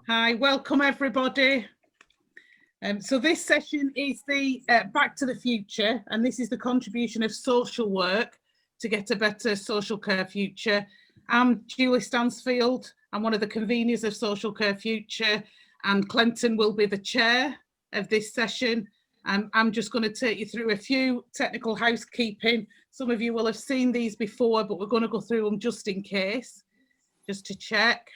Hi, welcome everybody. So this session is the Back to the Future, and this is the contribution of social work to get a better social care future. I'm Julie Stansfield. I'm one of the conveners of Social Care Future, and Clinton will be the chair of this session. I'm just going to take you through a few technical housekeeping. Some of you will have seen these before, but we're going to go through them just in case, just to check.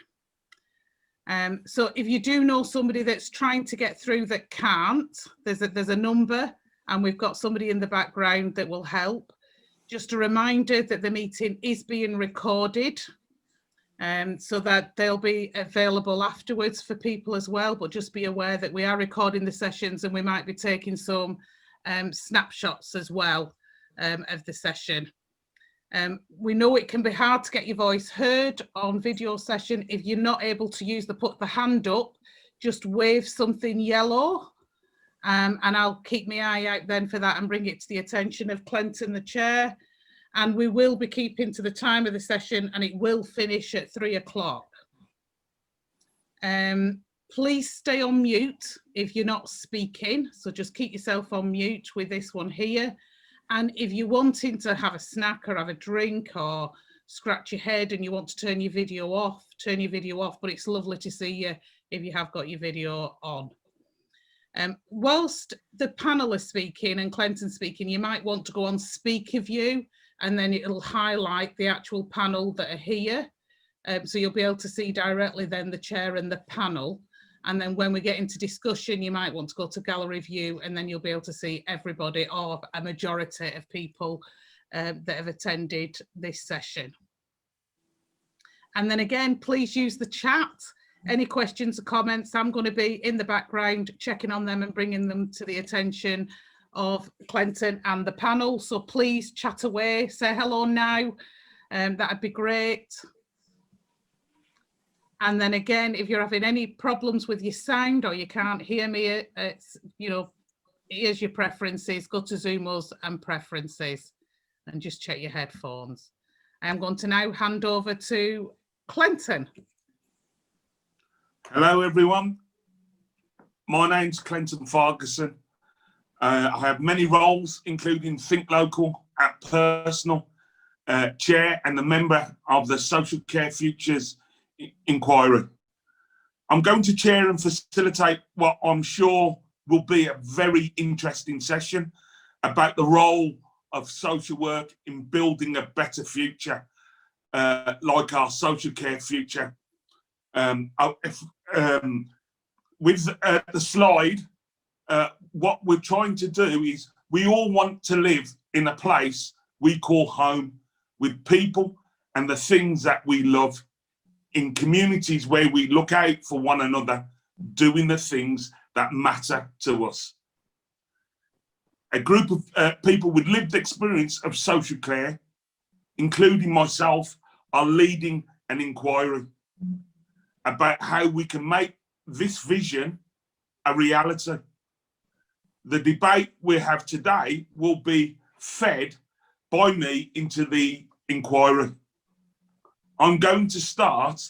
So if you do know somebody that's trying to get through that can't, there's a number, and we've got somebody in the background that will help. Just a reminder that the meeting is being recorded, so that they'll be available afterwards for people as well, but just be aware that we are recording the sessions and we might be taking some snapshots as well of the session. We know it can be hard to get your voice heard on video session. If you're not able to use the put the hand up, just wave something yellow, and I'll keep my eye out then for that and bring it to the attention of Clinton, the chair. And we will be keeping to the time of the session, and it will finish at 3 o'clock. Please stay on mute if you're not speaking. So just keep yourself on mute with this one here. And if you're wanting to have a snack or have a drink or scratch your head and you want to turn your video off, turn your video off, but it's lovely to see you if you have got your video on. Whilst the panel is speaking and Clinton's speaking, you might want to go on speaker view, and then it'll highlight the actual panel that are here. So you'll be able to see directly then the chair and the panel. And then when we get into discussion, you might want to go to gallery view, and then you'll be able to see everybody or a majority of people that have attended this session. And then again, please use the chat. Any questions or comments, I'm going to be in the background checking on them and bringing them to the attention of Clinton and the panel. So please chat away, say hello now. That'd be great. And then again, if you're having any problems with your sound or you can't hear me, it's, you know, here's your preferences. Go to Zoomos and preferences and just check your headphones. I'm going to now hand over to Clinton. Hello, everyone. My name's Clinton Ferguson. I have many roles, including Think Local at Personal, chair and a member of the Social Care Futures Inquiry. I'm going to chair and facilitate what I'm sure will be a very interesting session about the role of social work in building a better future, like our social care future. With the slide, what we're trying to do is we all want to live in a place we call home, with people and the things that we love, in communities where we look out for one another, doing the things that matter to us. A group of people with lived experience of social care, including myself, are leading an inquiry about how we can make this vision a reality. The debate we have today will be fed by me into the inquiry. I'm going to start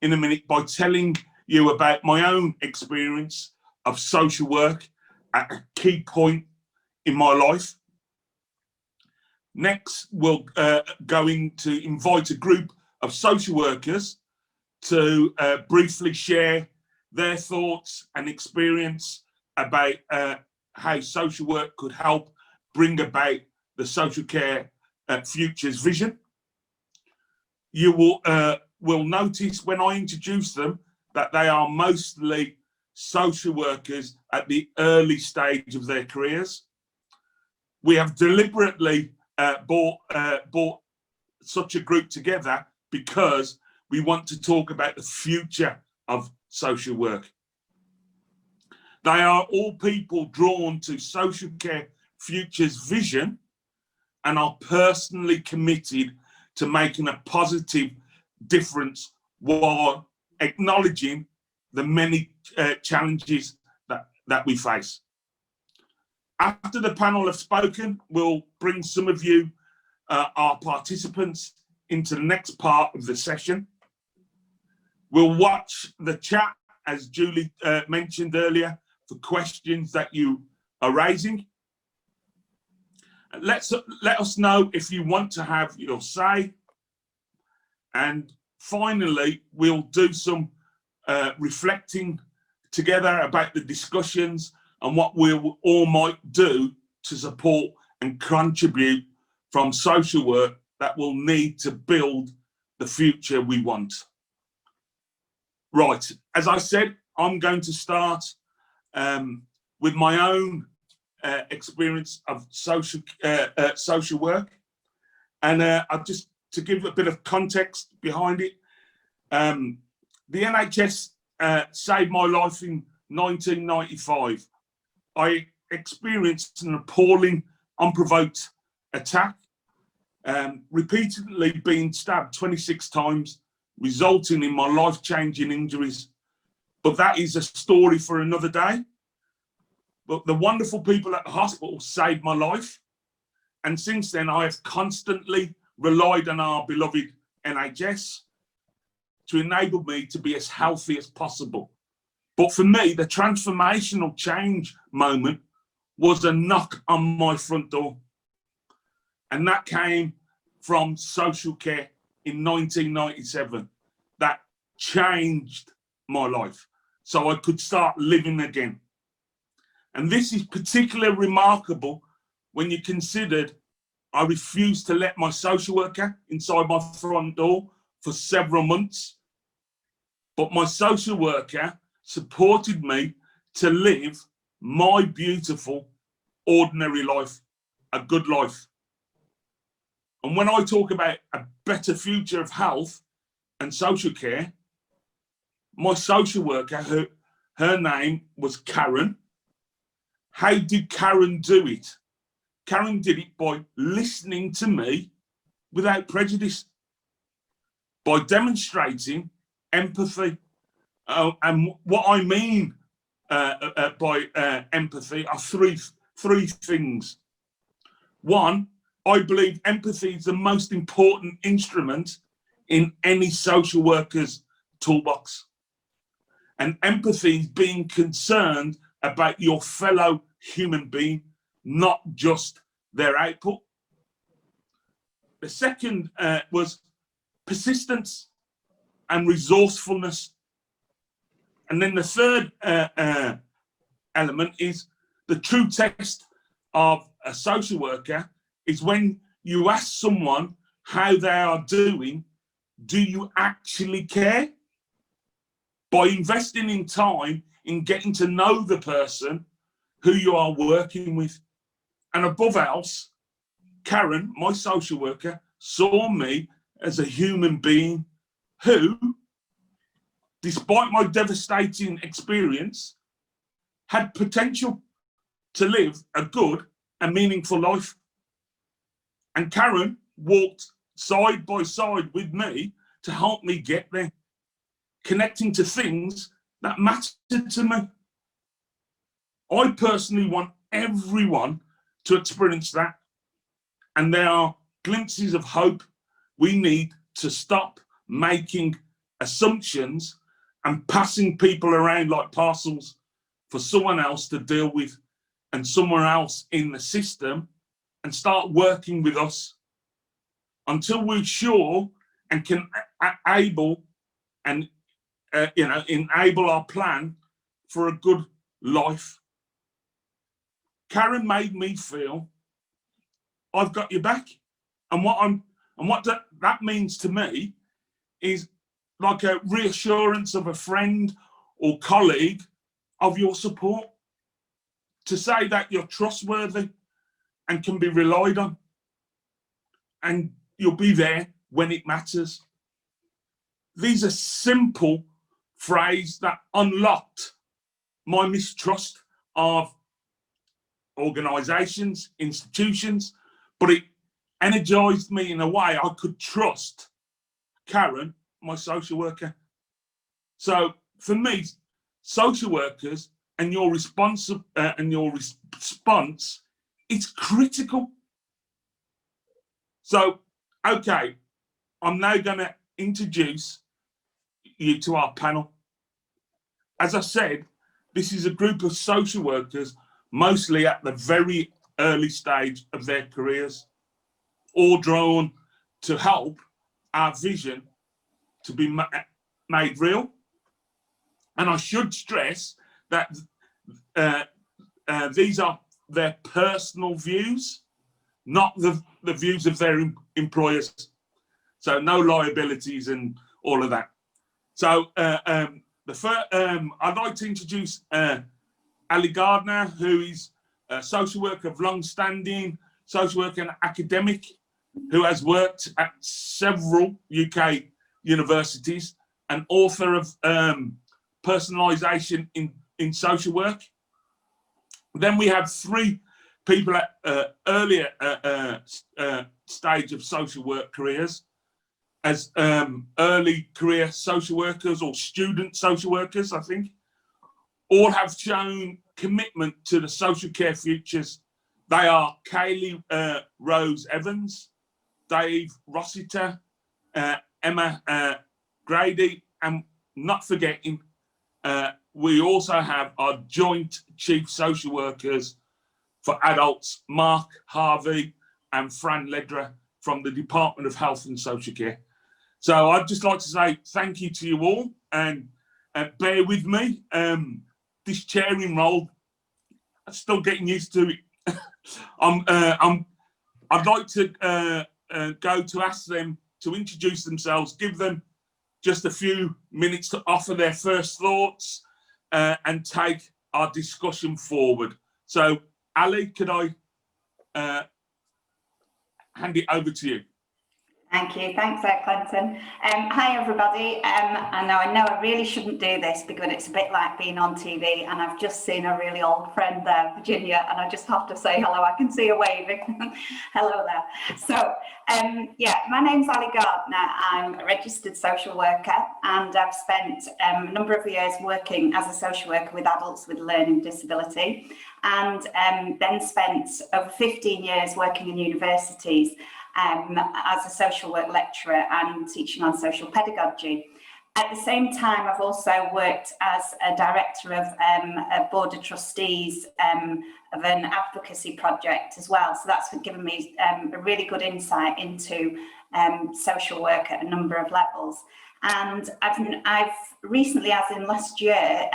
in a minute by telling you about my own experience of social work at a key point in my life. Next, we're going to invite a group of social workers to briefly share their thoughts and experience about how social work could help bring about the social care futures vision. You will notice when I introduce them that they are mostly social workers at the early stage of their careers. We have deliberately brought such a group together because we want to talk about the future of social work. They are all people drawn to social care futures vision and are personally committed to making a positive difference while acknowledging the many challenges that we face. After the panel have spoken, we'll bring some of you, our participants, into the next part of the session. We'll watch the chat as Julie mentioned earlier, for questions that you are raising. Let us know if you want to have your say. And finally, we'll do some reflecting together about the discussions and what we all might do to support and contribute from social work that will need to build the future we want. Right, as I said, I'm going to start with my own experience of social work, and I'll just to give a bit of context behind it. The NHS saved my life in 1995. I experienced an appalling, unprovoked attack, repeatedly being stabbed 26 times, resulting in my life-changing injuries. But that is a story for another day. But the wonderful people at the hospital saved my life. And since then, I have constantly relied on our beloved NHS to enable me to be as healthy as possible. But for me, the transformational change moment was a knock on my front door. And that came from social care in 1997. That changed my life so I could start living again. And this is particularly remarkable when you considered I refused to let my social worker inside my front door for several months. But my social worker supported me to live my beautiful, ordinary life, a good life. And when I talk about a better future of health and social care, my social worker, her name was Karen. How did Karen do it? Karen did it by listening to me without prejudice, by demonstrating empathy. And what I mean by empathy are three things. One, I believe empathy is the most important instrument in any social worker's toolbox. And empathy is being concerned about your fellow human being, not just their output. The second was persistence and resourcefulness. And then the third element is the true test of a social worker is when you ask someone how they are doing, do you actually care? By investing in time in getting to know the person who you are working with. And above else, Karen, my social worker, saw me as a human being who, despite my devastating experience, had potential to live a good and meaningful life. And Karen walked side by side with me to help me get there, connecting to things that mattered to me. I personally want everyone to experience that. And there are glimpses of hope. We need to stop making assumptions and passing people around like parcels for someone else to deal with and somewhere else in the system, and start working with us until we're sure and can enable our plan for a good life. Karen made me feel I've got your back, and what that means to me is like a reassurance of a friend or colleague of your support, to say that you're trustworthy and can be relied on, and you'll be there when it matters. These are simple phrases that unlocked my mistrust of organisations, institutions, but it energised me in a way I could trust Karen, my social worker. So for me, social workers and your response, it's critical. So, okay, I'm now going to introduce you to our panel. as I said, this is a group of social workers, mostly at the very early stage of their careers, all drawn to help our vision to be made real. And I should stress that these are their personal views, not the views of their employers. So no liabilities and all of that. So I'd like to introduce Ali Gardner, who is a social worker of long-standing, social worker and academic, who has worked at several UK universities, and author of Personalisation in Social Work. Then we have three people at earlier stage of social work careers, as early career social workers or student social workers, I think. All have shown commitment to the social care futures. They are Kaylee Rose Evans, Dave Rossiter, Emma Grady, and not forgetting, we also have our joint chief social workers for adults, Mark Harvey and Fran Ledra from the Department of Health and Social Care. So I'd just like to say thank you to you all, and bear with me. This chairing role, I'm still getting used to it. I'd like to go to ask them to introduce themselves, give them just a few minutes to offer their first thoughts and take our discussion forward. So Ali, could I hand it over to you? Thank you. Thanks, Clinton. Hi, everybody. I know I really shouldn't do this because it's a bit like being on TV, and I've just seen a really old friend there, Virginia, and I just have to say hello. I can see her waving. Hello there. So, yeah, my name's Ali Gardner. I'm a registered social worker, and I've spent a number of years working as a social worker with adults with learning disability, and then spent over 15 years working in universities as a social work lecturer and teaching on social pedagogy. At the same time, I've also worked as a director of a board of trustees of an advocacy project as well. So that's given me a really good insight into social work at a number of levels. And I've recently, as in last year,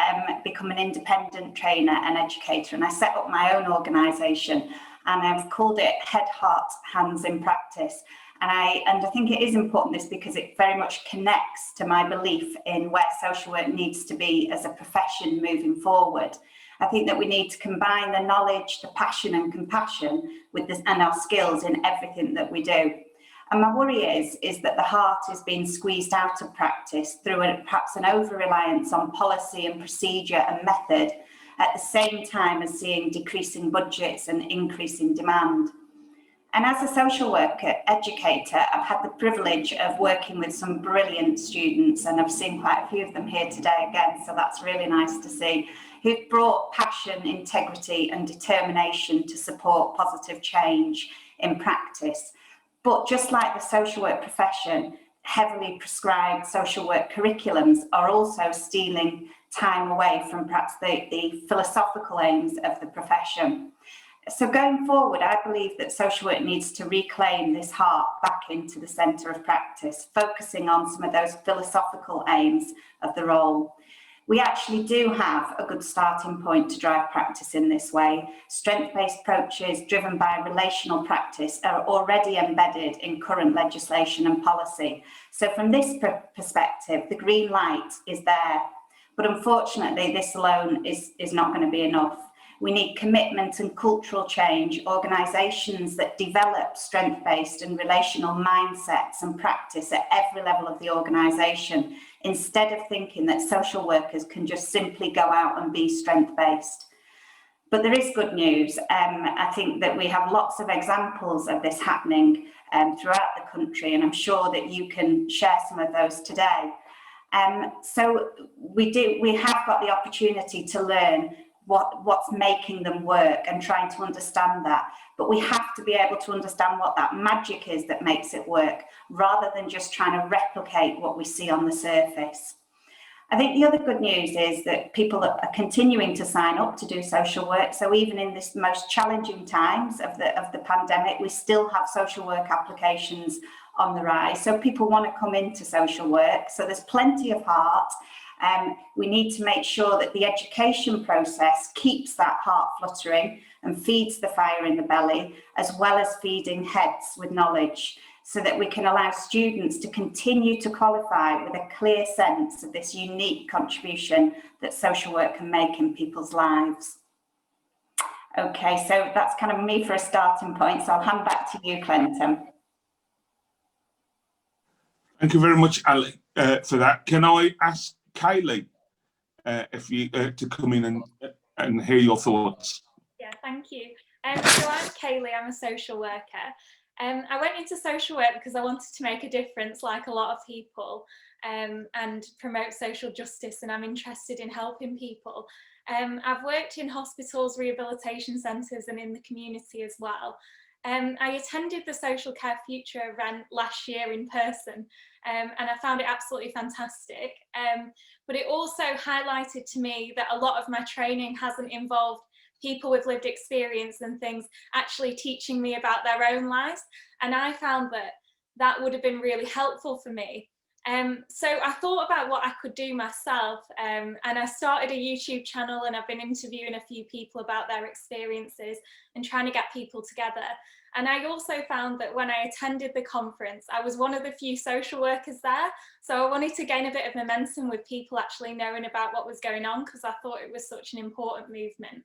become an independent trainer and educator, and I set up my own organisation, and I've called it Head, Heart, Hands in Practice. And I think it is important, this, because it very much connects to my belief in where social work needs to be as a profession moving forward. I think that we need to combine the knowledge, the passion and compassion with this, and our skills in everything that we do. And my worry is that the heart is being squeezed out of practice through perhaps an over-reliance on policy and procedure and method, at the same time as seeing decreasing budgets and increasing demand. And as a social worker educator, I've had the privilege of working with some brilliant students, and I've seen quite a few of them here today again, so that's really nice to see, who've brought passion, integrity and determination to support positive change in practice. But just like the social work profession, heavily prescribed social work curriculums are also stealing time away from perhaps the philosophical aims of the profession. So going forward, I believe that social work needs to reclaim this heart back into the centre of practice, focusing on some of those philosophical aims of the role. We actually do have a good starting point to drive practice in this way. Strength-based approaches driven by relational practice are already embedded in current legislation and policy. So from this perspective, the green light is there. But unfortunately, this alone is not going to be enough. We need commitment and cultural change, organisations that develop strength-based and relational mindsets and practice at every level of the organisation, instead of thinking that social workers can just simply go out and be strength-based. But there is good news. I think that we have lots of examples of this happening throughout the country, and I'm sure that you can share some of those today. So we have got the opportunity to learn what's making them work and trying to understand that. But we have to be able to understand what that magic is that makes it work, rather than just trying to replicate what we see on the surface. I think the other good news is that people are continuing to sign up to do social work. So even in this most challenging times of the pandemic, we still have social work applications on the rise. So people want to come into social work. So there's plenty of heart. We need to make sure that the education process keeps that heart fluttering and feeds the fire in the belly, as well as feeding heads with knowledge, so that we can allow students to continue to qualify with a clear sense of this unique contribution that social work can make in people's lives. Okay, so that's kind of me for a starting point. So I'll hand back to you, Clinton. Thank you very much, Ali, for that. Can I ask Kaylee if you to come in and hear your thoughts? Yeah, thank you. So I'm Kaylee, I'm a social worker. I went into social work because I wanted to make a difference, like a lot of people, and promote social justice, and I'm interested in helping people. I've worked in hospitals, rehabilitation centres and in the community as well. I attended the Social Care Future event last year in person, and I found it absolutely fantastic. But it also highlighted to me that a lot of my training hasn't involved people with lived experience and things actually teaching me about their own lives. And I found that that would have been really helpful for me. So I thought about what I could do myself, and I started a YouTube channel, and I've been interviewing a few people about their experiences and trying to get people together. And I also found that when I attended the conference, I was one of the few social workers there. So I wanted to gain a bit of momentum with people actually knowing about what was going on, because I thought it was such an important movement.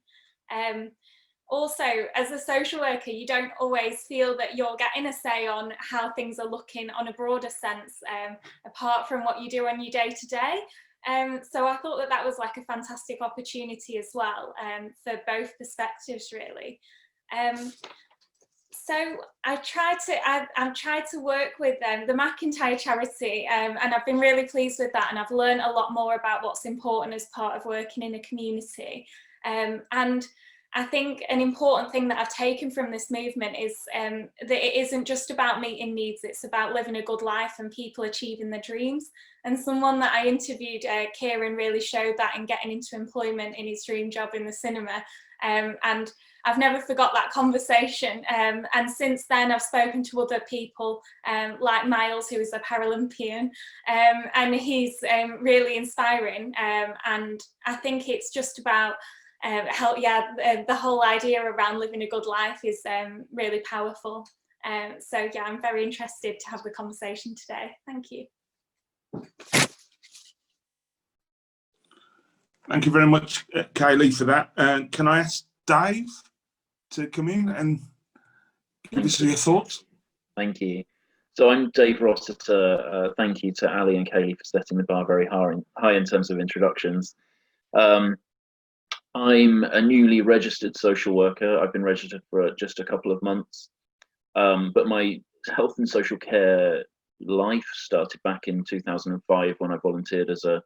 Also, as a social worker, you don't always feel that you're getting a say on how things are looking on a broader sense, apart from what you do on your day-to-day. So I thought that that was like a fantastic opportunity as well, for both perspectives, really. So I've tried to work with the McIntyre charity, and I've been really pleased with that, and I've learned a lot more about what's important as part of working in a community. And I think an important thing that I've taken from this movement is that it isn't just about meeting needs, it's about living a good life and people achieving their dreams. And someone that I interviewed, Kieran, really showed that in getting into employment in his dream job in the cinema. And I've never forgot that conversation. And since then, I've spoken to other people like Miles, who is a Paralympian, and he's really inspiring. And I think it's just about the whole idea around living a good life is really powerful. So yeah, I'm very interested to have the conversation today. Thank you. Thank you very much, Kaylee, for that. Can I ask Dave to come in and give us your thoughts? Thank you. So I'm Dave Rossiter. Thank you to Ali and Kaylee for setting the bar very high in terms of introductions. I'm a newly registered social worker. I've been registered for just a couple of months, but my health and social care life started back in 2005 when I volunteered as a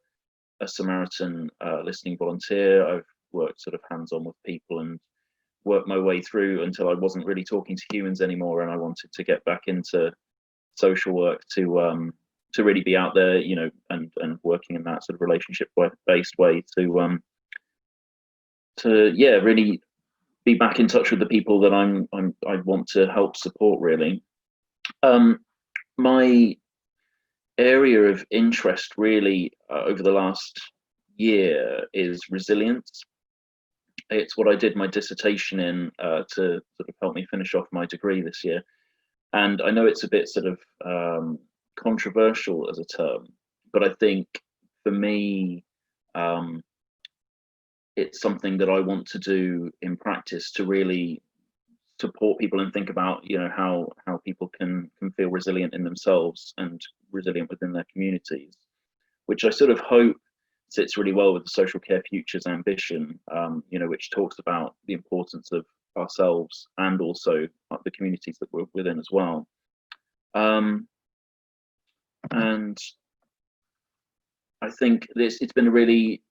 Samaritan listening volunteer. I've worked sort of hands-on with people and worked my way through until I wasn't really talking to humans anymore, and I wanted to get back into social work to really be out there, you know, and working in that sort of relationship-based way to really be back in touch with the people that I want to help support, really. My area of interest really over the last year is resilience. It's what I did my dissertation in to sort of help me finish off my degree this year. And I know it's a bit sort of controversial as a term, but I think for me, it's something that I want to do in practice to really support people and think about, you know, how people can feel resilient in themselves and resilient within their communities, which I sort of hope sits really well with the Social Care Future's ambition, you know, which talks about the importance of ourselves and also the communities that we're within as well. And I think it's been a really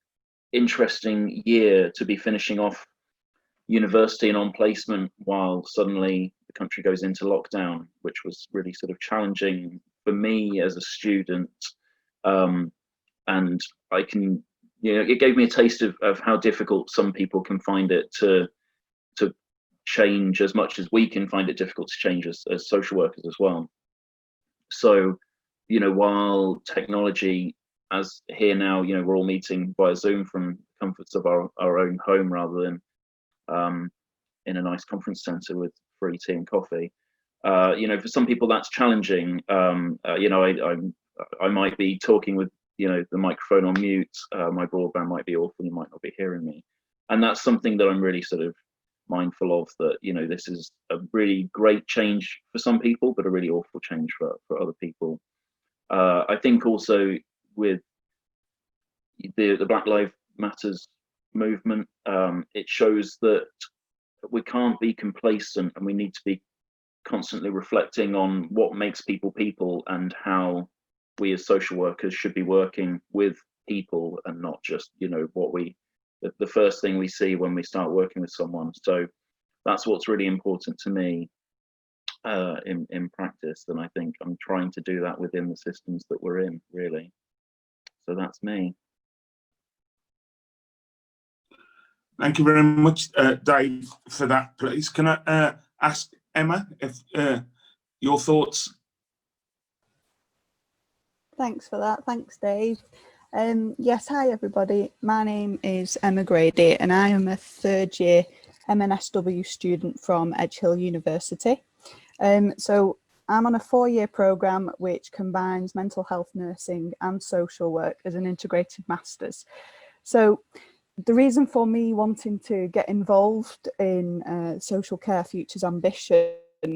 interesting year to be finishing off university and on placement while suddenly the country goes into lockdown, which was really sort of challenging for me as a student, and I can, it gave me a taste of how difficult some people can find it to change, as much as we can find it difficult to change as social workers as well. So, while technology, as here now, we're all meeting via Zoom from the comforts of our own home rather than in a nice conference center with free tea and coffee. For some people that's challenging. I might be talking with the microphone on mute. My broadband might be awful. You might not be hearing me, and that's something that I'm really sort of mindful of. That this is a really great change for some people, but a really awful change for other people. I think also with the Black Lives Matters movement, it shows that we can't be complacent, and we need to be constantly reflecting on what makes people people, and how we as social workers should be working with people, and not just what the first thing we see when we start working with someone. So that's what's really important to me in practice, and I think I'm trying to do that within the systems that we're in, really. So that's me. Thank you very much, Dave, for that. Please, can I ask Emma if your thoughts? Thanks for that. Thanks, Dave. Yes, hi everybody. My name is Emma Grady, and I am a third year MNSW student from Edge Hill University. So I'm on a 4-year programme which combines mental health nursing and social work as an integrated master's. So the reason for me wanting to get involved in Social Care Futures Ambition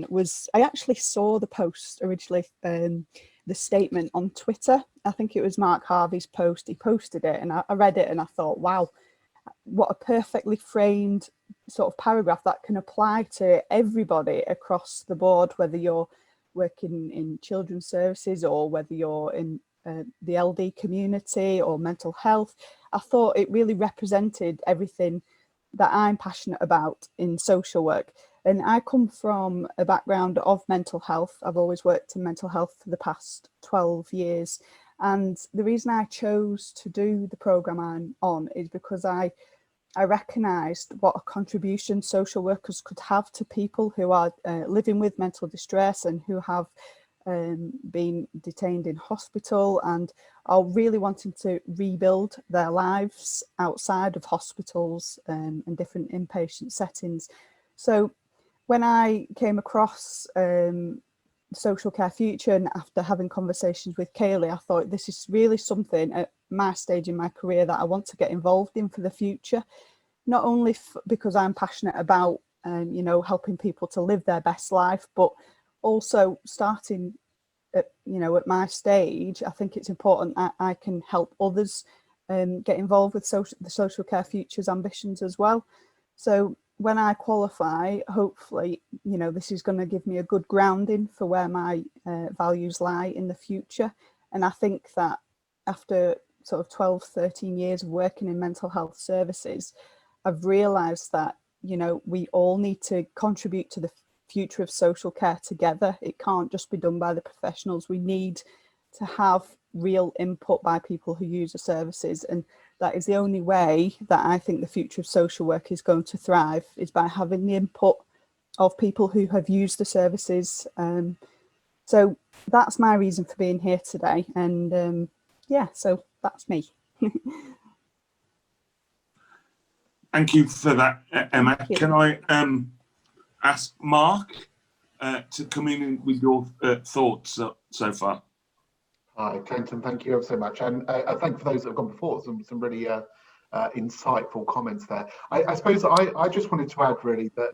was I actually saw the post originally, the statement on Twitter. I think it was Mark Harvey's post. He posted it, and I read it and I thought, wow, what a perfectly framed sort of paragraph that can apply to everybody across the board, whether you're working in children's services or whether you're in the LD community or mental health. I thought it really represented everything that I'm passionate about in social work. And I come from a background of mental health. I've always worked in mental health for the past 12 years. And the reason I chose to do the programme I'm on is because I recognised what a contribution social workers could have to people who are living with mental distress and who have been detained in hospital and are really wanting to rebuild their lives outside of hospitals and different inpatient settings. So when I came across Social Care Future, and after having conversations with Kaylee, I thought this is really something at my stage in my career that I want to get involved in for the future, not only because I'm passionate about helping people to live their best life, but also starting at my stage. I think it's important that I can help others get involved with the Social Care Futures ambitions as well. So when I qualify, hopefully, this is going to give me a good grounding for where my values lie in the future. And I think that after sort of 12, 13 years of working in mental health services, I've realised that, we all need to contribute to the future of social care together. It can't just be done by the professionals. We need to have real input by people who use the services, and that is the only way that I think the future of social work is going to thrive, is by having the input of people who have used the services. So that's my reason for being here today, and yeah, so that's me. Thank you for that, Emma. Can I ask Mark to come in with your thoughts so far? Hi, Clinton. Thank you ever so much, and thank you for those that have gone before. Some really insightful comments there. I suppose I just wanted to add really that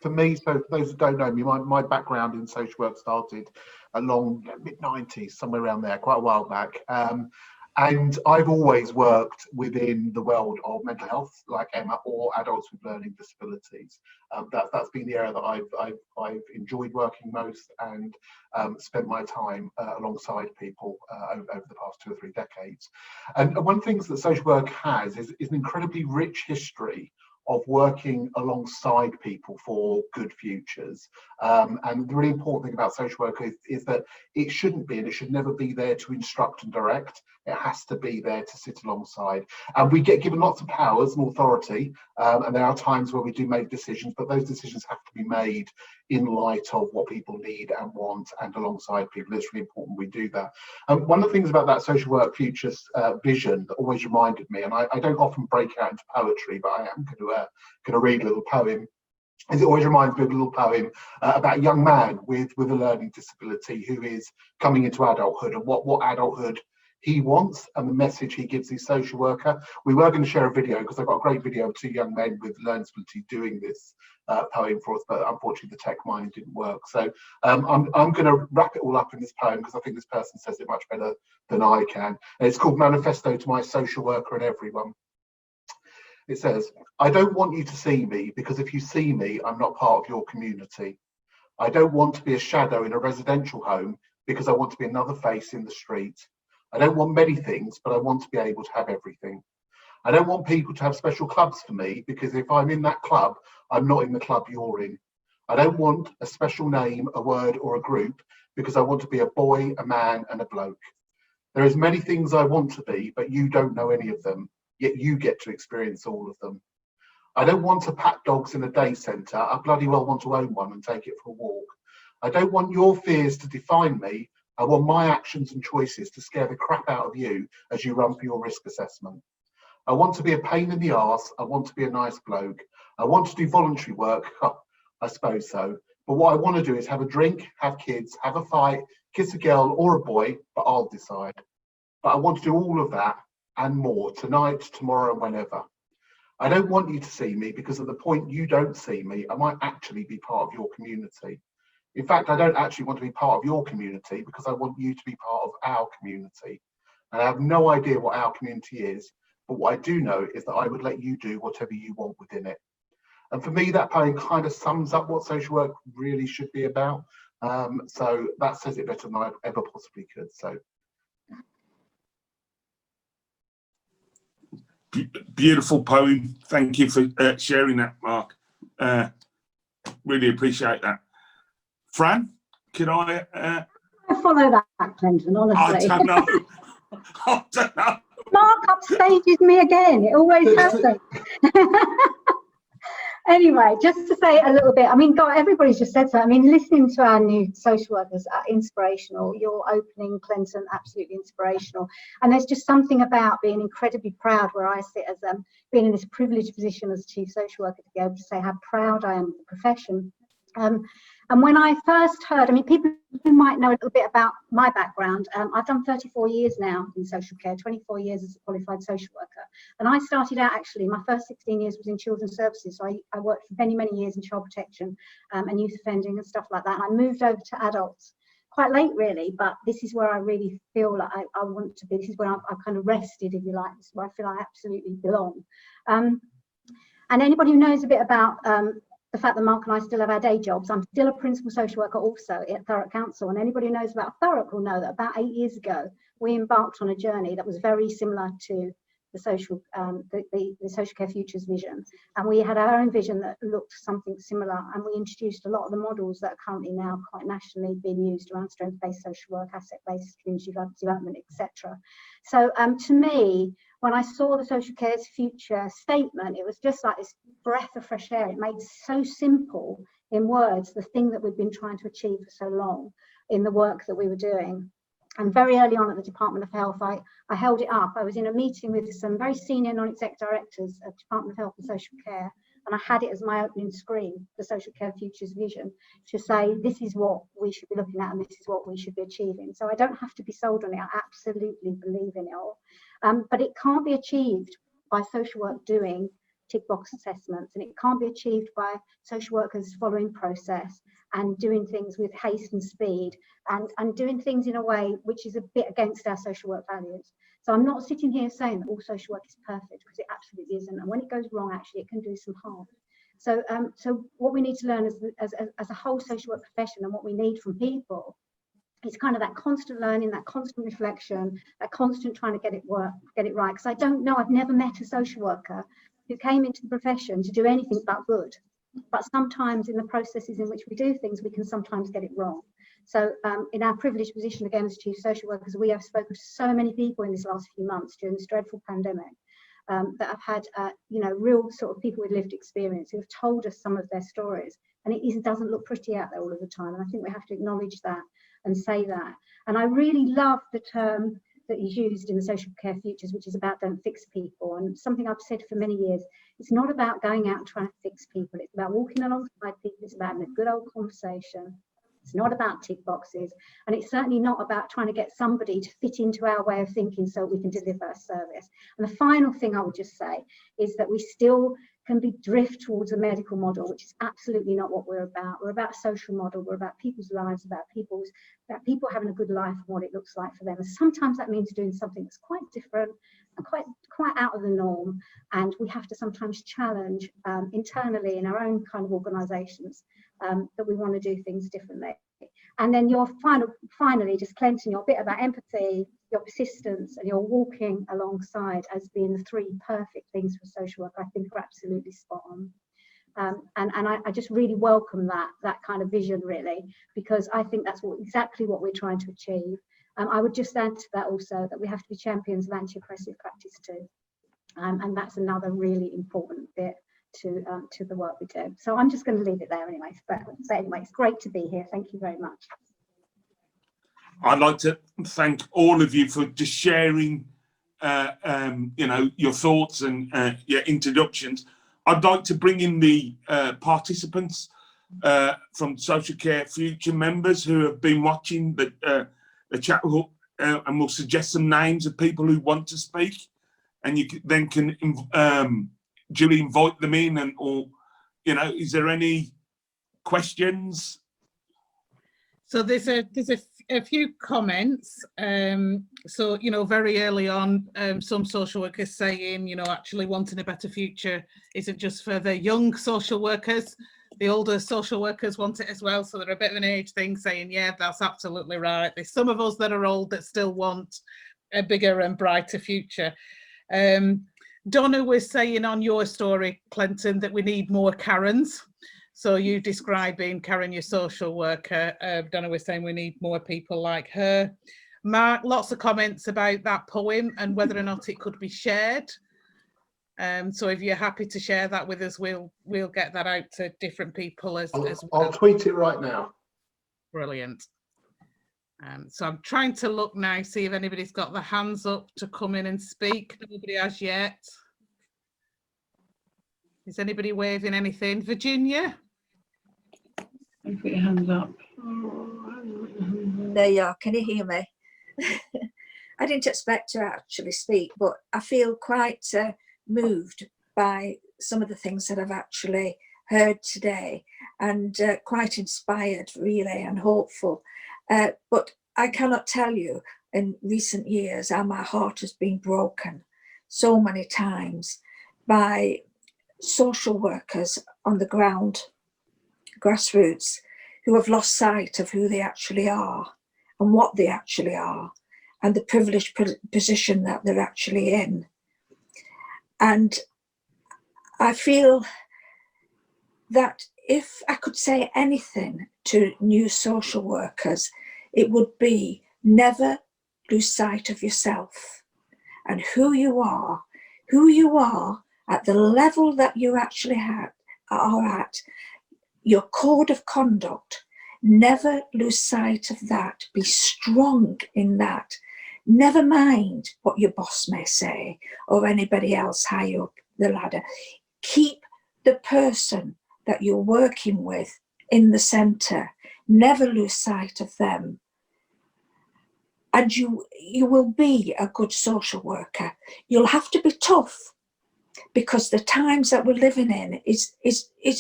for me, so for those that don't know me, my background in social work started along mid-90s, somewhere around there, quite a while back. And I've always worked within the world of mental health, like Emma, or adults with learning disabilities. That's been the area that I've enjoyed working most, and spent my time alongside people over the past 2 or 3 decades. And one of the things that social work has is an incredibly rich history of working alongside people for good futures. And the really important thing about social work is that it shouldn't be, and it should never be there to instruct and direct. It has to be there to sit alongside. And we get given lots of powers and authority, and there are times where we do make decisions, but those decisions have to be made in light of what people need and want, and alongside people. It's really important we do that. One of the things about that social work futures vision that always reminded me, and I don't often break out into poetry, but I am going to read a little poem, is it always reminds me of a little poem about a young man with a learning disability who is coming into adulthood, and what adulthood he wants, and the message he gives his social worker. We were going to share a video, because I've got a great video of two young men with learning disability doing this poem for us, but unfortunately the tech mining didn't work. So I'm going to wrap it all up in this poem, because I think this person says it much better than I can. And it's called Manifesto to My Social Worker and Everyone. It says, I don't want you to see me, because if you see me, I'm not part of your community. I don't want to be a shadow in a residential home, because I want to be another face in the street. I don't want many things, but I want to be able to have everything. I don't want people to have special clubs for me, because if I'm in that club, I'm not in the club you're in. I don't want a special name, a word, or a group, because I want to be a boy, a man, and a bloke. There is many things I want to be, but you don't know any of them, yet you get to experience all of them. I don't want to pat dogs in a day centre. I bloody well want to own one and take it for a walk. I don't want your fears to define me. I want my actions and choices to scare the crap out of you as you run for your risk assessment. I want to be a pain in the arse. I want to be a nice bloke. I want to do voluntary work. I suppose so. But what I want to do is have a drink, have kids, have a fight, kiss a girl or a boy, but I'll decide. But I want to do all of that and more tonight, tomorrow, and whenever. I don't want you to see me, because at the point you don't see me, I might actually be part of your community. In fact, I don't actually want to be part of your community, because I want you to be part of our community. And I have no idea what our community is, but what I do know is that I would let you do whatever you want within it. And for me, that poem kind of sums up what social work really should be about. So that says it better than I ever possibly could. So. Beautiful poem. Thank you for sharing that, Mark. Really appreciate that. Fran, can I follow that, Clinton, honestly. I don't know. I don't know. Mark upstages me again. It always happens. Anyway, just to say a little bit, I mean, God, everybody's just said so. I mean, listening to our new social workers, inspirational. Your opening, Clinton, absolutely inspirational. And there's just something about being incredibly proud, where I sit as being in this privileged position as chief social worker, to be able to say how proud I am of the profession. And when I first heard, I mean, people who might know a little bit about my background, I've done 34 years now in social care, 24 years as a qualified social worker. And I started out, actually, my first 16 years was in children's services. So I worked for many, many years in child protection and youth offending and stuff like that. And I moved over to adults quite late, really, but this is where I really feel like I want to be. This is where I've kind of rested, if you like. This is where I feel I absolutely belong. And anybody who knows a bit about the fact that Mark and I still have our day jobs, I'm still a principal social worker also at Thurrock Council, and anybody who knows about Thurrock will know that about 8 years ago we embarked on a journey that was very similar to the social care futures vision, and we had our own vision that looked something similar, and we introduced a lot of the models that are currently now quite nationally being used around strength-based social work, asset-based community development, etc. So to me, when I saw the social care's future statement, it was just like this breath of fresh air. It made so simple in words the thing that we'd been trying to achieve for so long in the work that we were doing. And very early on at the Department of Health, I held it up. I was in a meeting with some very senior non-exec directors of Department of Health and Social Care, and I had it as my opening screen, the Social Care Futures Vision, to say this is what we should be looking at and this is what we should be achieving. So I don't have to be sold on it. I absolutely believe in it all. But it can't be achieved by social work doing tick box assessments, and it can't be achieved by social workers following process and doing things with haste and speed and doing things in a way which is a bit against our social work values. So I'm not sitting here saying that all social work is perfect, because it absolutely isn't. And when it goes wrong, actually, it can do some harm. So, so what we need to learn as a whole social work profession, and what we need from people, it's kind of that constant learning, that constant reflection, that constant trying to get it right. Because I don't know, I've never met a social worker who came into the profession to do anything but good. But sometimes in the processes in which we do things, we can sometimes get it wrong. So in our privileged position again as chief social workers, we have spoken to so many people in this last few months during this dreadful pandemic that have had, you know, real sort of people with lived experience who have told us some of their stories. And it doesn't look pretty out there all of the time. And I think we have to acknowledge that and say that. And I really love the term that is used in the social care futures, which is about don't fix people. And something I've said for many years, it's not about going out and trying to fix people. It's about walking alongside people. It's about having a good old conversation. It's not about tick boxes. And it's certainly not about trying to get somebody to fit into our way of thinking so we can deliver a service. And the final thing I would just say is that we still can be drift towards a medical model, which is absolutely not what we're about. We're about a social model. We're about people's lives, about people having a good life and what it looks like for them. And sometimes that means doing something that's quite different and quite out of the norm. And we have to sometimes challenge internally in our own kind of organisations that we want to do things differently. And then your finally, just Clinton, your bit about empathy, your persistence, and your walking alongside as being the three perfect things for social work, I think are absolutely spot on. And I just really welcome that kind of vision, really, because I think that's exactly what we're trying to achieve. I would just add to that also that we have to be champions of anti-oppressive practice too. And that's another really important bit to the work we do. So I'm just going to leave it there anyway. But anyway, it's great to be here. Thank you very much. I'd like to thank all of you for just sharing, you know, your thoughts and your introductions. I'd like to bring in the participants from Social Care Future members who have been watching the chat, and we'll suggest some names of people who want to speak, and you then can Julie invite them in, and or, you know, is there any questions? So there's a few comments. So, you know, very early on, some social workers saying, you know, actually wanting a better future isn't just for the young social workers, the older social workers want it as well. So they're a bit of an age thing, saying, yeah, that's absolutely right. There's some of us that are old that still want a bigger and brighter future. Donna was saying on your story, Clinton, that we need more Karens. So you describing Karen, your social worker. Donna was saying we need more people like her. Mark, lots of comments about that poem and whether or not it could be shared. So if you're happy to share that with us, we'll get that out to different people as well. I'll tweet it right now. Brilliant. So I'm trying to look now, see if anybody's got their hands up to come in and speak. Nobody has yet. Is anybody waving anything? Virginia? Put your hands up. There you are. Can you hear me? I didn't expect to actually speak, but I feel quite moved by some of the things that I've actually heard today, and quite inspired, really, and hopeful. But I cannot tell you in recent years how my heart has been broken so many times by social workers on the ground, grassroots, who have lost sight of who they actually are and what they actually are and the privileged position that they're actually in. And I feel that if I could say anything to new social workers, it would be never lose sight of yourself and who you are at the level that you actually are at, your code of conduct. Never lose sight of that. Be strong in that. Never mind what your boss may say or anybody else high up the ladder. Keep the person that you're working with in the centre. Never lose sight of them. And you will be a good social worker. You'll have to be tough, because the times that we're living in is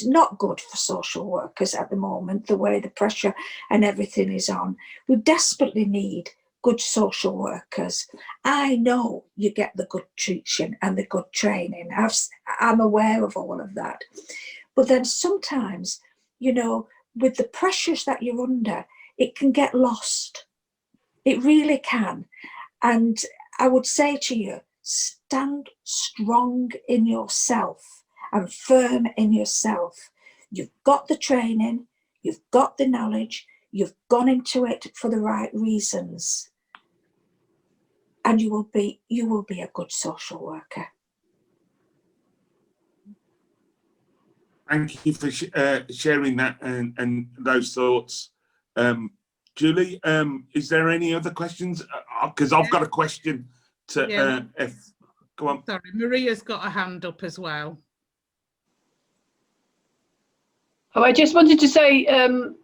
not good for social workers at the moment, the way the pressure and everything is on. We desperately need good social workers. I know you get the good teaching and the good training. I'm aware of all of that. But then sometimes, you know, with the pressures that you're under, it can get lost. It really can. And I would say to you, stand strong in yourself and firm in yourself. You've got the training, you've got the knowledge, you've gone into it for the right reasons, and you will be a good social worker. Thank you for sharing that and those thoughts. Julie, is there any other questions? Because I've got a question to go on. Sorry, Maria's got a hand up as well. Oh, I just wanted to say, is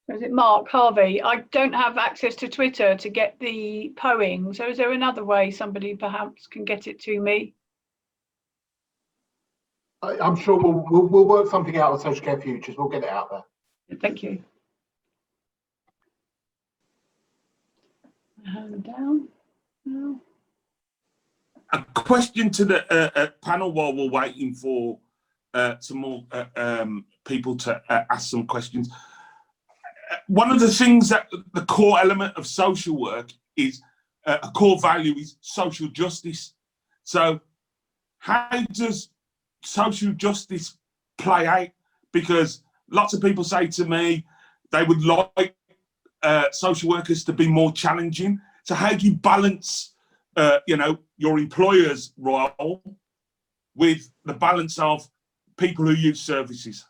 it Mark Harvey? I don't have access to Twitter to get the poem. So is there another way somebody perhaps can get it to me? I'm sure we'll work something out with Social Care Futures. We'll get it out there. Thank you. Hand down. No. A question to the panel while we're waiting for some more people to ask some questions. One of the things that the core element of social work is a core value is social justice. So how does social justice play out? Because lots of people say to me they would like social workers to be more challenging. So how do you balance your employer's role with the balance of people who use services?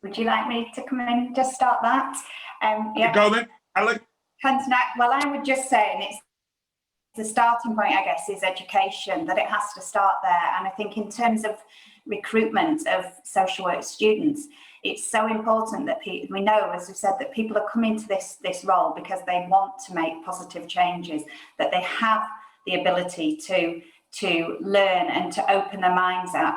Would you like me to come in and just start that? Yeah. Go then, Alec. Well, I would just say, and it's the starting point, I guess, is education, that it has to start there. And I think in terms of recruitment of social work students, it's so important that we know, as we've said, that people are coming to this role because they want to make positive changes, that they have the ability to learn and to open their minds out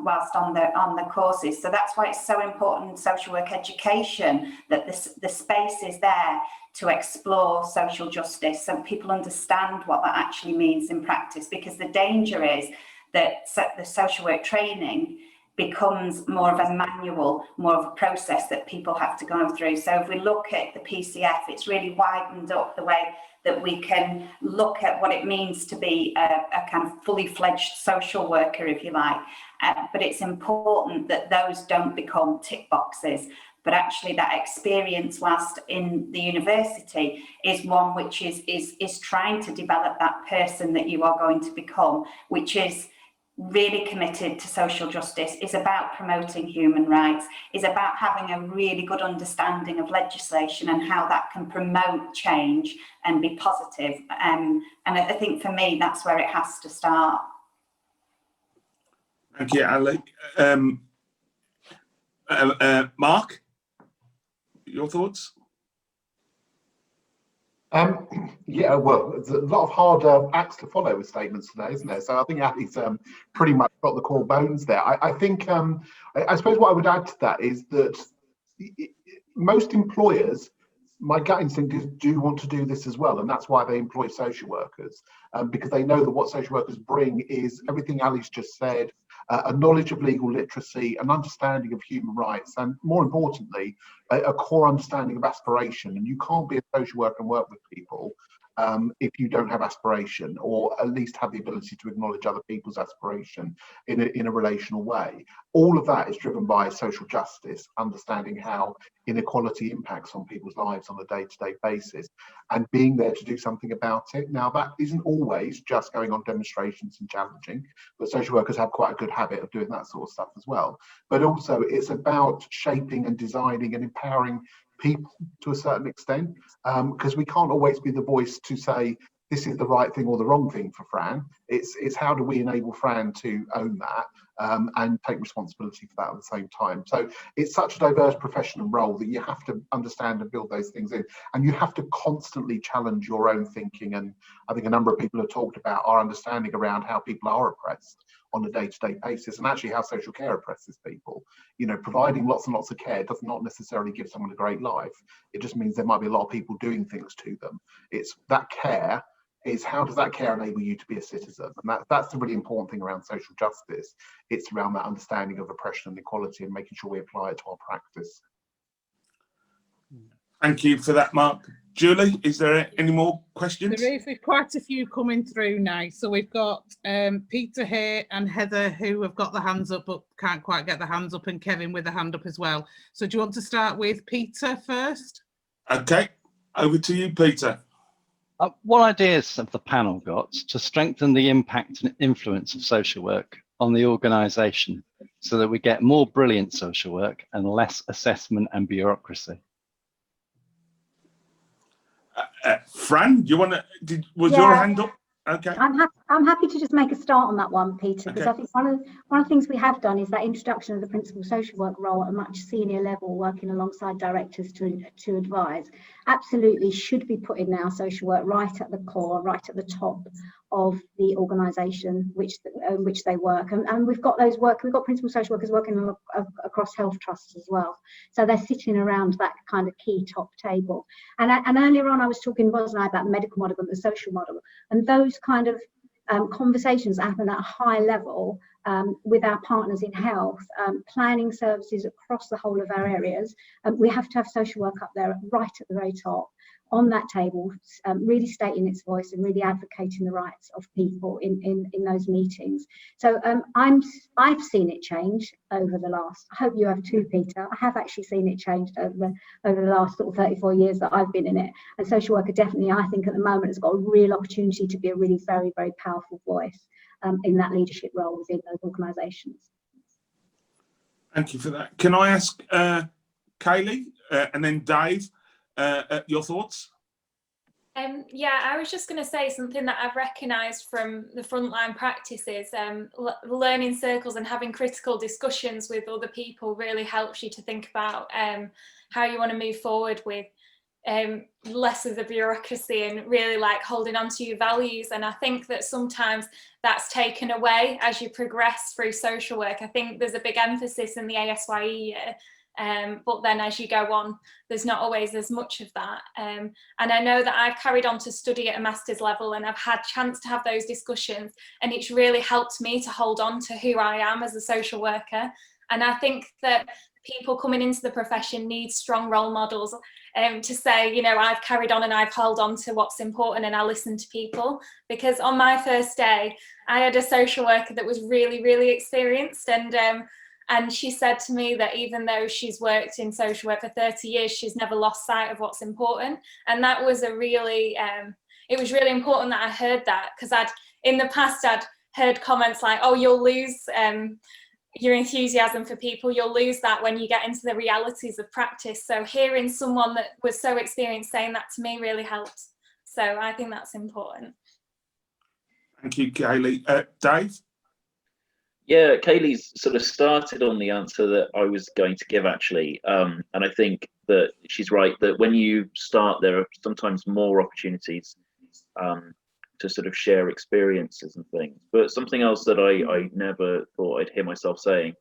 whilst on the courses. So that's why it's so important in social work education that the space is there to explore social justice so people understand what that actually means in practice, because the danger is that the social work training becomes more of a manual, more of a process that people have to go through. So if we look at the PCF, it's really widened up the way that we can look at what it means to be a kind of fully fledged social worker, if you like. But it's important that those don't become tick boxes, but actually that experience whilst in the university is one which is trying to develop that person that you are going to become, which is really committed to social justice, is about promoting human rights, is about having a really good understanding of legislation and how that can promote change and be positive. And I think for me, that's where it has to start. Thank you, Alec. Mark, your thoughts? Yeah, well, there's a lot of hard acts to follow with statements today, isn't there? So I think Ali's pretty much got the core bones there. I think, I suppose what I would add to that is that most employers, my gut instinct is, do want to do this as well, and that's why they employ social workers, because they know that what social workers bring is everything Ali's just said, a knowledge of legal literacy, an understanding of human rights, and more importantly, a core understanding of aspiration. And you can't be a social worker and work with people if you don't have aspiration, or at least have the ability to acknowledge other people's aspiration in a relational way. All of that is driven by social justice, understanding how inequality impacts on people's lives on a day-to-day basis, and being there to do something about it. Now, that isn't always just going on demonstrations and challenging, but social workers have quite a good habit of doing that sort of stuff as well. But also it's about shaping and designing and empowering people to a certain extent, because we can't always be the voice to say this is the right thing or the wrong thing for Fran. It's how do we enable Fran to own that and take responsibility for that at the same time. So it's such a diverse professional role that you have to understand and build those things in, and you have to constantly challenge your own thinking. And I think a number of people have talked about our understanding around how people are oppressed on a day-to-day basis, and actually how social care oppresses people. You know, providing lots and lots of care does not necessarily give someone a great life. It just means there might be a lot of people doing things to them. It's that care is, how does that care enable you to be a citizen? And that's the really important thing around social justice. It's around that understanding of oppression and equality and making sure we apply it to our practice. Thank you for that, Mark. Julie, is there any more questions? There is quite a few coming through now. So we've got Peter here and Heather who have got the hands up but can't quite get the hands up, and Kevin with the hand up as well. So do you want to start with Peter first? Okay, over to you, Peter. What ideas have the panel got to strengthen the impact and influence of social work on the organisation so that we get more brilliant social work and less assessment and bureaucracy? Fran, do you want to? Was Yeah. your hand up? Okay. I'm happy to just make a start on that one, Peter, because Okay. I think one of the things we have done is that introduction of the principal social work role at a much senior level, working alongside directors to advise, absolutely should be putting now social work right at the core, right at the top of the organisation which they work, and we've got principal social workers working across health trusts as well, so they're sitting around that kind of key top table. And earlier on I was talking, wasn't I, about medical model and the social model, and those kind of conversations happen at a high level with our partners in health, planning services across the whole of our areas. We have to have social work up there right at the very top on that table, really stating its voice and really advocating the rights of people in those meetings. So I've seen it change over the last, I hope you have too, Peter. I have actually seen it change over the last sort of 34 years that I've been in it. And social worker definitely, I think at the moment, has got a real opportunity to be a really very, very powerful voice in that leadership role within those organisations. Thank you for that. Can I ask Kaylee and then Dave your thoughts? Yeah, I was just going to say something that I've recognised from the frontline practices. Learning circles and having critical discussions with other people really helps you to think about how you want to move forward with less of the bureaucracy and really like holding on to your values. And I think that sometimes that's taken away as you progress through social work. I think there's a big emphasis in the ASYE year. But then as you go on, there's not always as much of that. And I know that I've carried on to study at a master's level and I've had chance to have those discussions, and it's really helped me to hold on to who I am as a social worker. And I think that people coming into the profession need strong role models to say, you know, I've carried on and I've held on to what's important and I listen to people. Because on my first day, I had a social worker that was really, really experienced, and she said to me that even though she's worked in social work for 30 years, she's never lost sight of what's important. And that was a really, it was really important that I heard that, because in the past, I'd heard comments like, oh, you'll lose your enthusiasm for people, you'll lose that when you get into the realities of practice. So hearing someone that was so experienced saying that to me really helped. So I think that's important. Thank you, Kaylee. Dave? Yeah, Kaylee's sort of started on the answer that I was going to give, actually. And I think that she's right, that when you start, there are sometimes more opportunities to sort of share experiences and things. But something else that I never thought I'd hear myself saying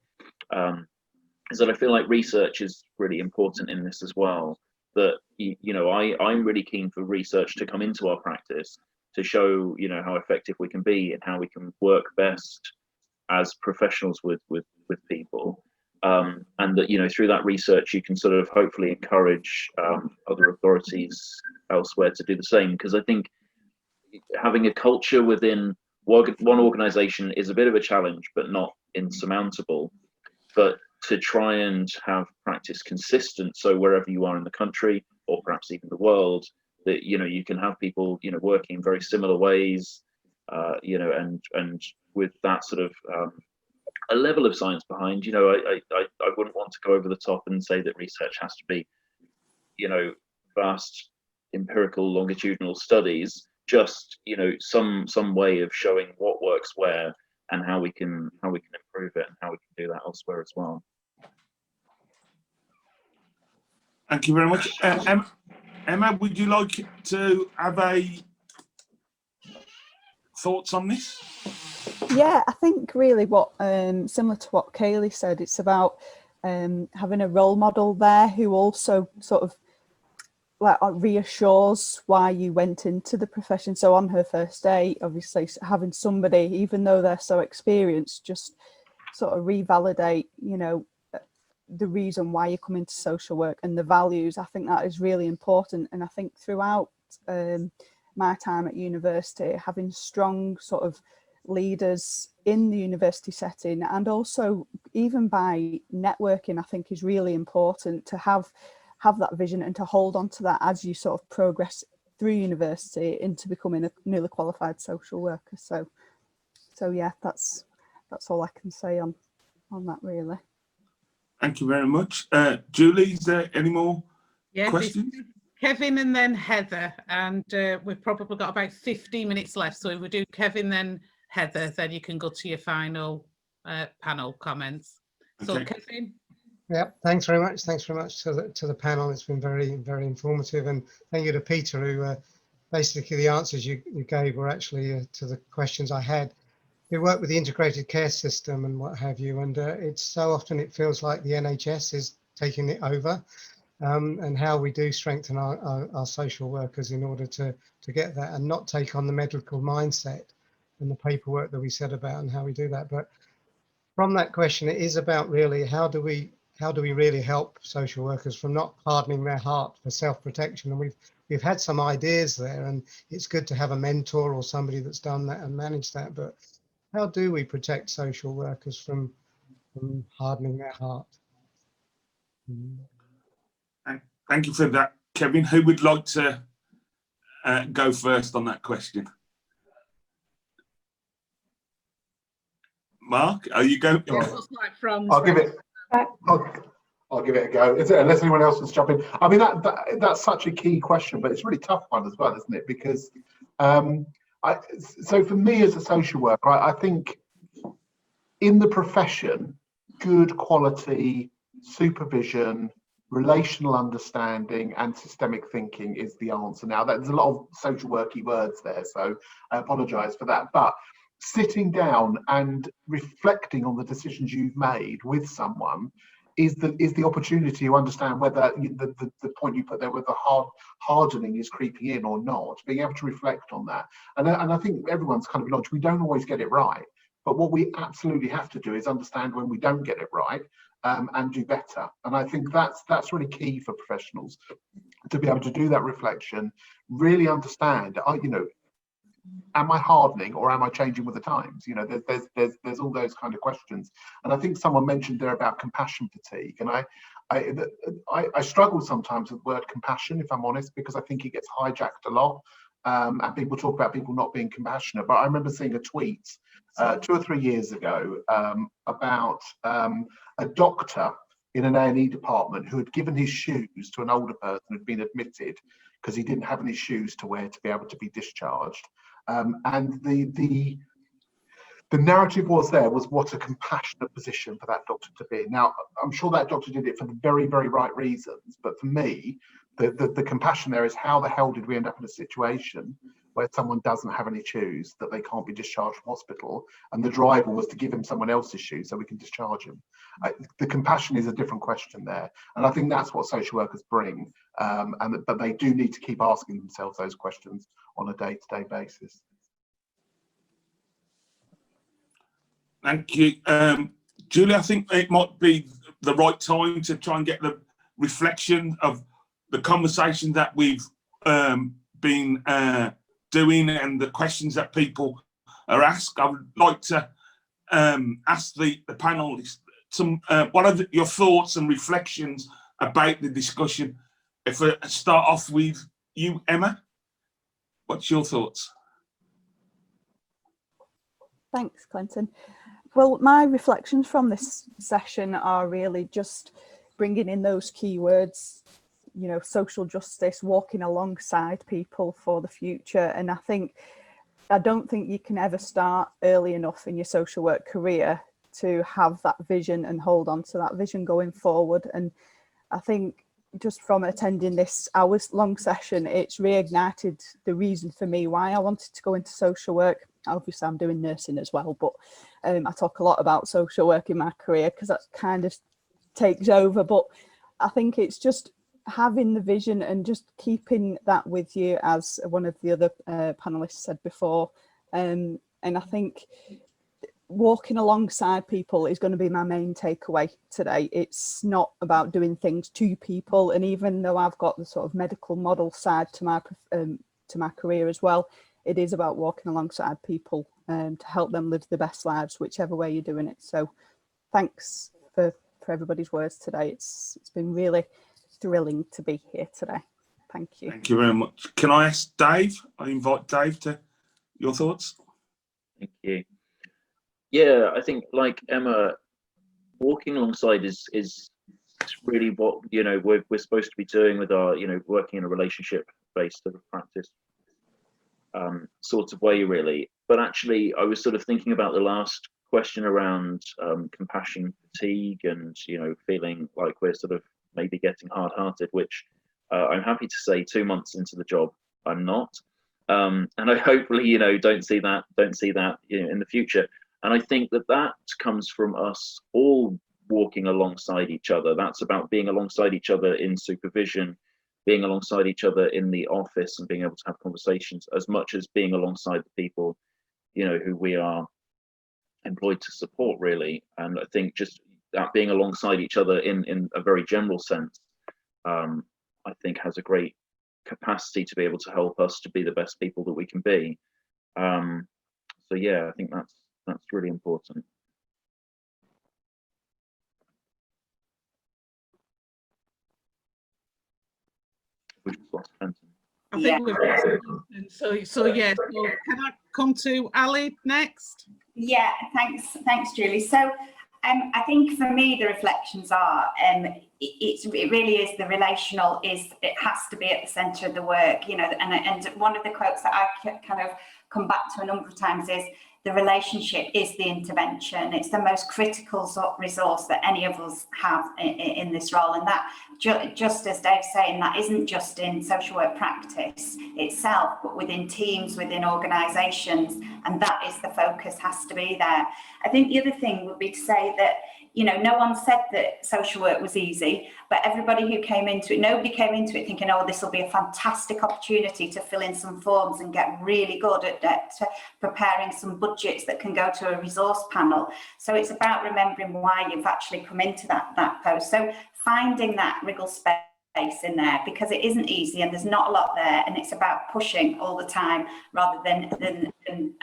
is that I feel like research is really important in this as well. That, you know, I'm really keen for research to come into our practice to show, you know, how effective we can be and how we can work best as professionals with people, and that, you know, through that research you can sort of hopefully encourage other authorities elsewhere to do the same. Because I think having a culture within one organization is a bit of a challenge, but not insurmountable. But to try and have practice consistent, so wherever you are in the country or perhaps even the world, that, you know, you can have people, you know, working in very similar ways, you know, and with that sort of a level of science behind, you know, I wouldn't want to go over the top and say that research has to be, you know, vast empirical longitudinal studies, just, you know, some way of showing what works where and how we can improve it and how we can do that elsewhere as well. Thank you very much. Emma, would you like to have a thoughts on this? Yeah, I think really what similar to what Kaylee said, it's about having a role model there who also sort of like reassures why you went into the profession. So on her first day, obviously having somebody, even though they're so experienced, just sort of revalidate, you know, the reason why you come into social work and the values. I think that is really important. And I think throughout my time at university, having strong sort of leaders in the university setting, and also even by networking, I think is really important to have that vision and to hold on to that as you sort of progress through university into becoming a newly qualified social worker. So yeah, that's all I can say on that, really. Thank you very much. Julie, is there any more questions? Kevin and then Heather, and we've probably got about 15 minutes left. So if we do Kevin, then Heather, then you can go to your final panel comments. So Okay. Kevin. Yeah, thanks very much. Thanks very much to the panel. It's been very, very informative. And thank you to Peter, who basically the answers you gave were actually to the questions I had. We work with the integrated care system and what have you, and it's so often it feels like the NHS is taking it over, and how we do strengthen our social workers in order to get that and not take on the medical mindset and the paperwork that we said about and how we do that. But from that question, it is about really how do we really help social workers from not hardening their heart for self-protection? And we've had some ideas there, and it's good to have a mentor or somebody that's done that and managed that. But how do we protect social workers from hardening their heart? Thank you for that, Kevin. Who would like to go first on that question? Mark, are you going? I'll give it. I'll give it a go. Is it, unless anyone else wants to jump in? I mean, that's such a key question, but it's a really tough one as well, isn't it? Because so for me as a social worker, I think in the profession, good quality supervision, relational understanding and systemic thinking is the answer. Now, there's a lot of social worky words there, so I apologise for that. But sitting down and reflecting on the decisions you've made with someone is the opportunity to understand whether the point you put there, whether hardening is creeping in or not, being able to reflect on that. And I think everyone's kind of acknowledged we don't always get it right, but what we absolutely have to do is understand when we don't get it right, and do better. And I think that's really key for professionals, to be able to do that reflection, really understand, am I hardening or am I changing with the times? There's all those kind of questions. And I think someone mentioned there about compassion fatigue. And I struggle sometimes with the word compassion, if I'm honest, because I think it gets hijacked a lot. And people talk about people not being compassionate. But I remember seeing a tweet 2 or 3 years ago about a doctor in an A&E department who had given his shoes to an older person who'd been admitted because he didn't have any shoes to wear to be able to be discharged. And the narrative was what a compassionate position for that doctor to be. Now, I'm sure that doctor did it for the very, very right reasons. But for me, the compassion there is, how the hell did we end up in a situation where someone doesn't have any shoes, that they can't be discharged from hospital, and the driver was to give him someone else's shoes so we can discharge him? The compassion is a different question there. And I think that's what social workers bring. But they do need to keep asking themselves those questions on a day-to-day basis. Thank you. Julie, I think it might be the right time to try and get the reflection of the conversation that we've been doing and the questions that people are asked. I would like to ask the panelists some what are your thoughts and reflections about the discussion. If I start off with you, Emma, what's your thoughts? Thanks, Clinton. Well, my reflections from this session are really just bringing in those key words, social justice, walking alongside people for the future. And I don't think you can ever start early enough in your social work career to have that vision and hold on to that vision going forward. And I think just from attending this hours-long session, it's reignited the reason for me why I wanted to go into social work. Obviously, I'm doing nursing as well, but I talk a lot about social work in my career because that kind of takes over. But I think it's just having the vision and just keeping that with you, as one of the other panelists said before. And I think walking alongside people is going to be my main takeaway today. It's not about doing things to people, and even though I've got the sort of medical model side to my career as well, it is about walking alongside people to help them live the best lives, whichever way you're doing it. So thanks for everybody's words today. It's been really thrilling to be here today. Thank you. Thank you very much. Can I ask Dave? I invite Dave to your thoughts. Thank you. Yeah, I think like Emma, walking alongside is really what we're supposed to be doing with our working in a relationship based sort of practice sort of way, really. But actually, I was sort of thinking about the last question around compassion fatigue and feeling like we're sort of maybe getting hard-hearted, which I'm happy to say 2 months into the job I'm not, and I hopefully don't see that in the future. And I think that comes from us all walking alongside each other. That's about being alongside each other in supervision, being alongside each other in the office, and being able to have conversations, as much as being alongside the people who we are employed to support, really. And I think just that being alongside each other in a very general sense, I think has a great capacity to be able to help us to be the best people that we can be. So yeah, I think that's really important. We just lost Fenton. I think we've lost Fenton. So yeah. So can I come to Ali next? Yeah, thanks, Julie. So I think for me the reflections are it really is the relational, it has to be at the centre of the work, and one of the quotes that I kind of come back to a number of times is the relationship is the intervention. It's the most critical resource that any of us have in this role, and that just as Dave's saying, that isn't just in social work practice itself, but within teams, within organisations, and that is the focus, has to be there. I think the other thing would be to say that no one said that social work was easy, but everybody who came into it, nobody came into it thinking, oh, this will be a fantastic opportunity to fill in some forms and get really good at preparing some budgets that can go to a resource panel. So it's about remembering why you've actually come into that post. So finding that wriggle space in there, because it isn't easy and there's not a lot there, and it's about pushing all the time rather than and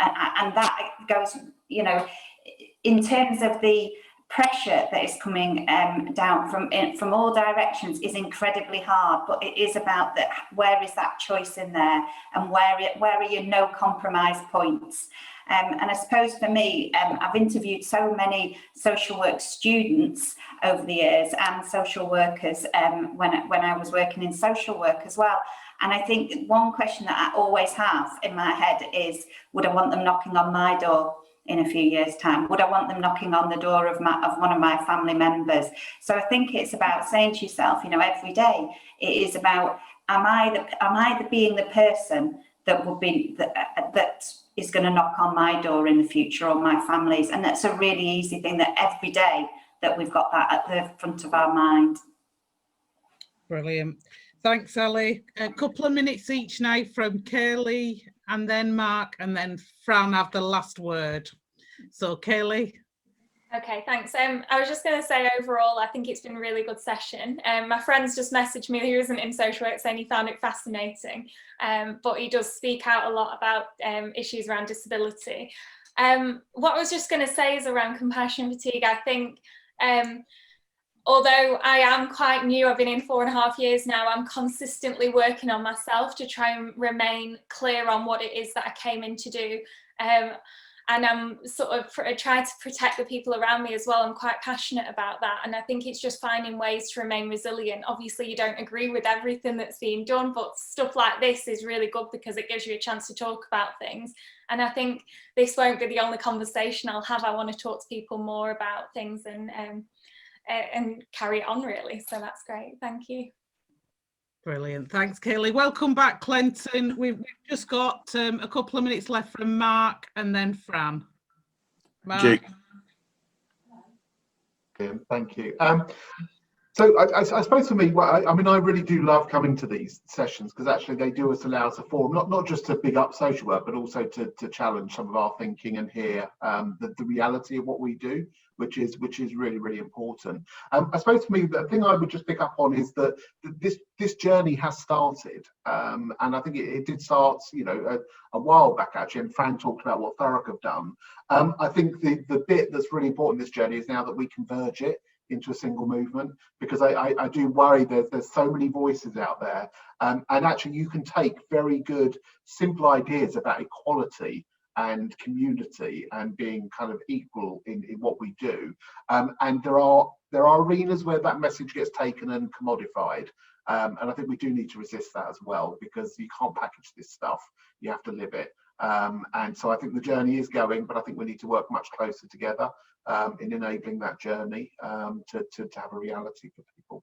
that goes, in terms of the pressure that is coming down from all directions is incredibly hard, but it is about that, where is that choice in there, and where are your no compromise points. And I suppose for me, I've interviewed so many social work students over the years and social workers when I was working in social work as well. And I think one question that I always have in my head is, would I want them knocking on my door in a few years' time? Would I want them knocking on the door of one of my family members? So I think it's about saying to yourself, every day, it is about, am I being the person that will be that is going to knock on my door in the future, or my family's? And that's a really easy thing, that every day that we've got that at the front of our mind. Brilliant. Thanks, Ali. A couple of minutes each now from Kaylee, and then Mark, and then Fran have the last word. So Kaylee. Okay, thanks. I was just going to say, overall, I think it's been a really good session. My friend's just messaged me, who isn't in social work, saying he found it fascinating, but he does speak out a lot about issues around disability. What I was just going to say is around compassion fatigue. I think, although I am quite new, I've been in 4.5 years now, I'm consistently working on myself to try and remain clear on what it is that I came in to do. And I'm sort of trying to protect the people around me as well. I'm quite passionate about that. And I think it's just finding ways to remain resilient. Obviously, you don't agree with everything that's being done, but stuff like this is really good because it gives you a chance to talk about things. And I think this won't be the only conversation I'll have. I want to talk to people more about things and carry it on, really. So that's great. Thank you. Brilliant. Thanks, Kaylee. Welcome back, Clinton. We've just got a couple of minutes left from Mark and then Fran. Mark. Thank you. So I suppose for me, well, I mean, I really do love coming to these sessions because actually they do allow us a forum, not just to big up social work, but also to challenge some of our thinking and hear the reality of what we do, which is really, really important. I suppose for me, the thing I would just pick up on is that this journey has started, and I think it did start, you know, a while back actually. And Fran talked about what Thurrock have done. I think the bit that's really important in this journey is now that we converge it into a single movement, because I do worry there's so many voices out there, and actually you can take very good simple ideas about equality and community and being kind of equal in what we do, and there are arenas where that message gets taken and commodified, and I think we do need to resist that as well, because you can't package this stuff, you have to live it. And so I think the journey is going, but I think we need to work much closer together in enabling that journey to have a reality for people.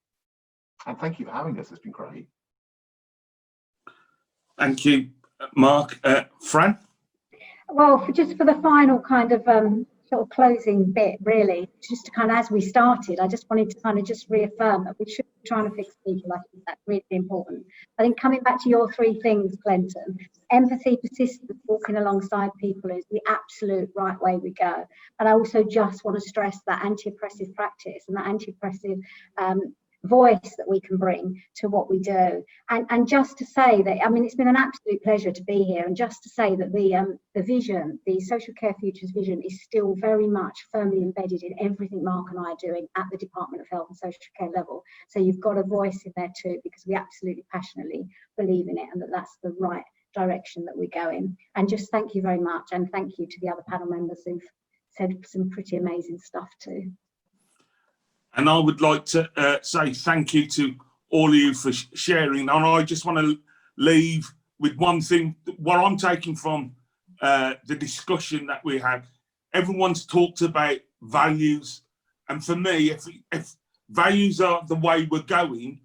And thank you for having us. It's been great. Thank you, Mark. Fran? Well, just for the final kind of sort of closing bit, really, just to kind of, as we started, I just wanted to kind of just reaffirm that we should be trying to fix people. I think that's really important. I think coming back to your three things, Clinton, empathy, persistence, walking alongside people is the absolute right way we go. And I also just want to stress that anti-oppressive practice and that anti-oppressive voice that we can bring to what we do, and just to say that, I mean, it's been an absolute pleasure to be here, and just to say that the vision, the Social Care Futures vision, is still very much firmly embedded in everything Mark and I are doing at the Department of Health and Social Care level. So you've got a voice in there too, because we absolutely passionately believe in it, and that's the right direction that we go in. And just thank you very much, and thank you to the other panel members who've said some pretty amazing stuff too. And I would like to say thank you to all of you for sharing. And I just want to leave with one thing, what I'm taking from the discussion that we had. Everyone's talked about values. And for me, if values are the way we're going,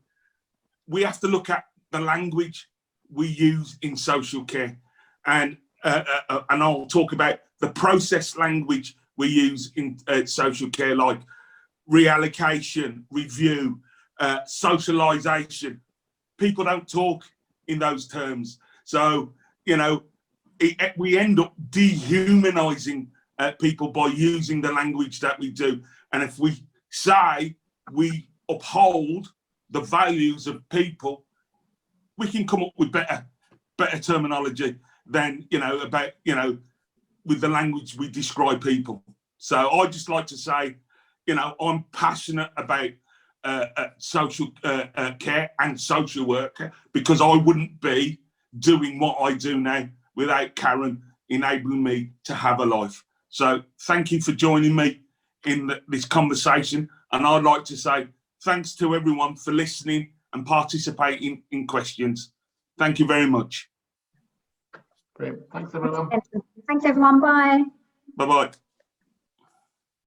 we have to look at the language we use in social care. And I'll talk about the process language we use in social care, like reallocation, review, socialization. People don't talk in those terms. So, you know, we end up dehumanizing people by using the language that we do. And if we say we uphold the values of people, we can come up with better terminology than, you know, about, you know, with the language we describe people. So I'd just like to say, you know, I'm passionate about social care and social worker, because I wouldn't be doing what I do now without Karen enabling me to have a life. So thank you for joining me in this conversation. And I'd like to say thanks to everyone for listening and participating in questions. Thank you very much. Great. Thanks, everyone. Thanks, everyone. Bye. Bye-bye.